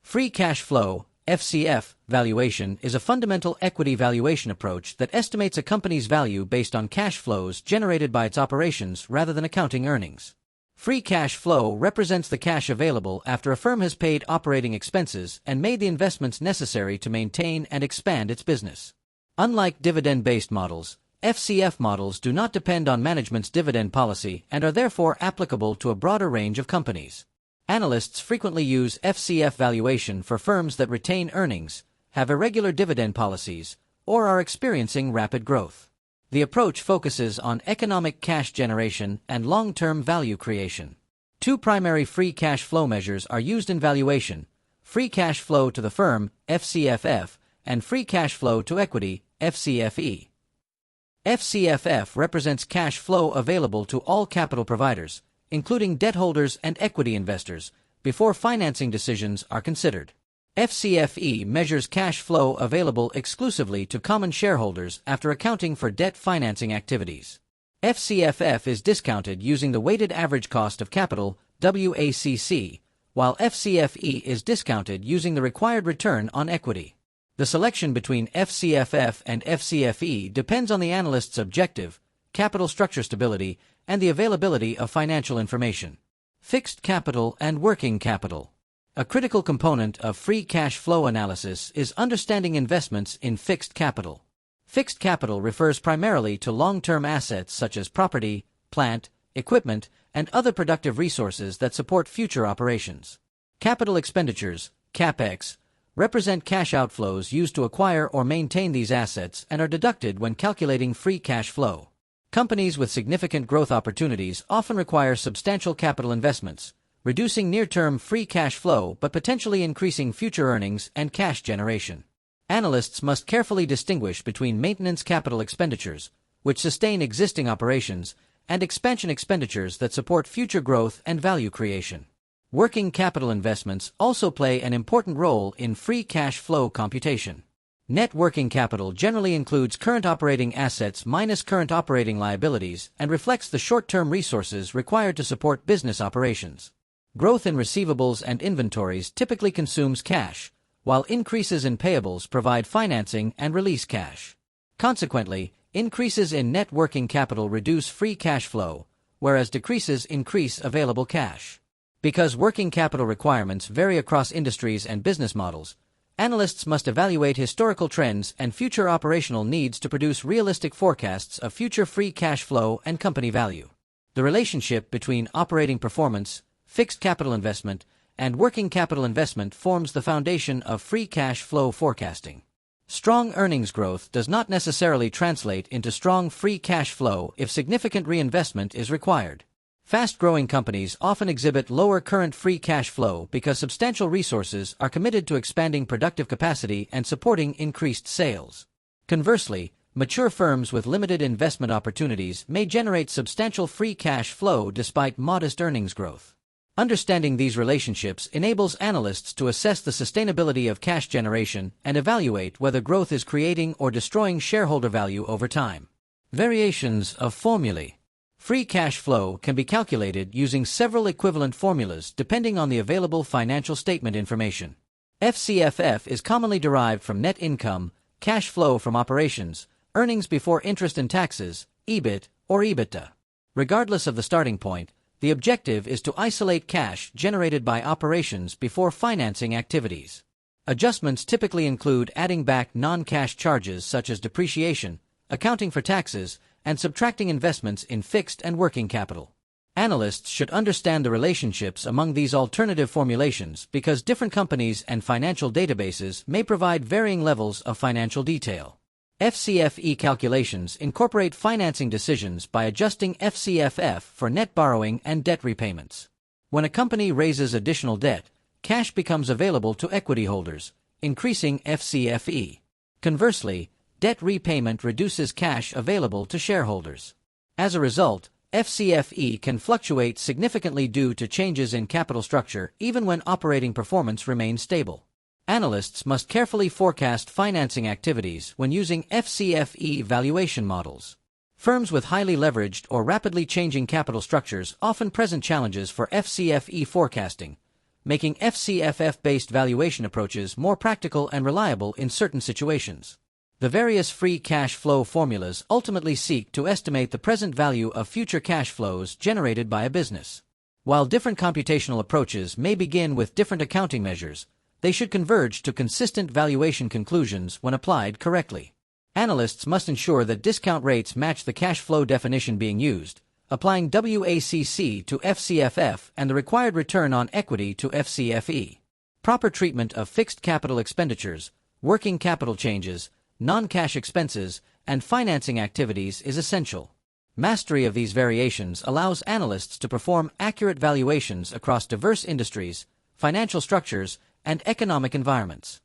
Free cash flow, FCF, valuation is a fundamental equity valuation approach that estimates a company's value based on cash flows generated by its operations rather than accounting earnings. Free cash flow represents the cash available after a firm has paid operating expenses and made the investments necessary to maintain and expand its business. Unlike dividend-based models, FCF models do not depend on management's dividend policy and are therefore applicable to a broader range of companies. Analysts frequently use FCF valuation for firms that retain earnings, have irregular dividend policies, or are experiencing rapid growth. The approach focuses on economic cash generation and long-term value creation. Two primary free cash flow measures are used in valuation: free cash flow to the firm, FCFF, and free cash flow to equity, FCFE. FCFF represents cash flow available to all capital providers, including debt holders and equity investors, before financing decisions are considered. FCFE measures cash flow available exclusively to common shareholders after accounting for debt financing activities. FCFF is discounted using the weighted average cost of capital, WACC, while FCFE is discounted using the required return on equity. The selection between FCFF and FCFE depends on the analyst's objective, capital structure stability, and the availability of financial information. Fixed capital and working capital. A critical component of free cash flow analysis is understanding investments in fixed capital. Fixed capital refers primarily to long-term assets such as property, plant, equipment, and other productive resources that support future operations. Capital expenditures, CapEx, represent cash outflows used to acquire or maintain these assets and are deducted when calculating free cash flow. Companies with significant growth opportunities often require substantial capital investments, reducing near-term free cash flow but potentially increasing future earnings and cash generation. Analysts must carefully distinguish between maintenance capital expenditures, which sustain existing operations, and expansion expenditures that support future growth and value creation. Working capital investments also play an important role in free cash flow computation. Net working capital generally includes current operating assets minus current operating liabilities and reflects the short-term resources required to support business operations. Growth in receivables and inventories typically consumes cash, while increases in payables provide financing and release cash. Consequently, increases in net working capital reduce free cash flow, whereas decreases increase available cash. Because working capital requirements vary across industries and business models, analysts must evaluate historical trends and future operational needs to produce realistic forecasts of future free cash flow and company value. The relationship between operating performance, fixed capital investment, and working capital investment forms the foundation of free cash flow forecasting. Strong earnings growth does not necessarily translate into strong free cash flow if significant reinvestment is required. Fast-growing companies often exhibit lower current free cash flow because substantial resources are committed to expanding productive capacity and supporting increased sales. Conversely, mature firms with limited investment opportunities may generate substantial free cash flow despite modest earnings growth. Understanding these relationships enables analysts to assess the sustainability of cash generation and evaluate whether growth is creating or destroying shareholder value over time. Variations of formulae. Free cash flow can be calculated using several equivalent formulas depending on the available financial statement information. FCFF is commonly derived from net income, cash flow from operations, earnings before interest and taxes, EBIT, or EBITDA. Regardless of the starting point, the objective is to isolate cash generated by operations before financing activities. Adjustments typically include adding back non-cash charges such as depreciation, accounting for taxes, and subtracting investments in fixed and working capital. Analysts should understand the relationships among these alternative formulations because different companies and financial databases may provide varying levels of financial detail. FCFE calculations incorporate financing decisions by adjusting FCFF for net borrowing and debt repayments. When a company raises additional debt, cash becomes available to equity holders, increasing FCFE. Conversely, debt repayment reduces cash available to shareholders. As a result, FCFE can fluctuate significantly due to changes in capital structure even when operating performance remains stable. Analysts must carefully forecast financing activities when using FCFE valuation models. Firms with highly leveraged or rapidly changing capital structures often present challenges for FCFE forecasting, making FCFF-based valuation approaches more practical and reliable in certain situations. The various free cash flow formulas ultimately seek to estimate the present value of future cash flows generated by a business. While different computational approaches may begin with different accounting measures, they should converge to consistent valuation conclusions when applied correctly. Analysts must ensure that discount rates match the cash flow definition being used, applying WACC to FCFF and the required return on equity to FCFE. Proper treatment of fixed capital expenditures, working capital changes, non-cash expenses, and financing activities is essential. Mastery of these variations allows analysts to perform accurate valuations across diverse industries, financial structures, and economic environments.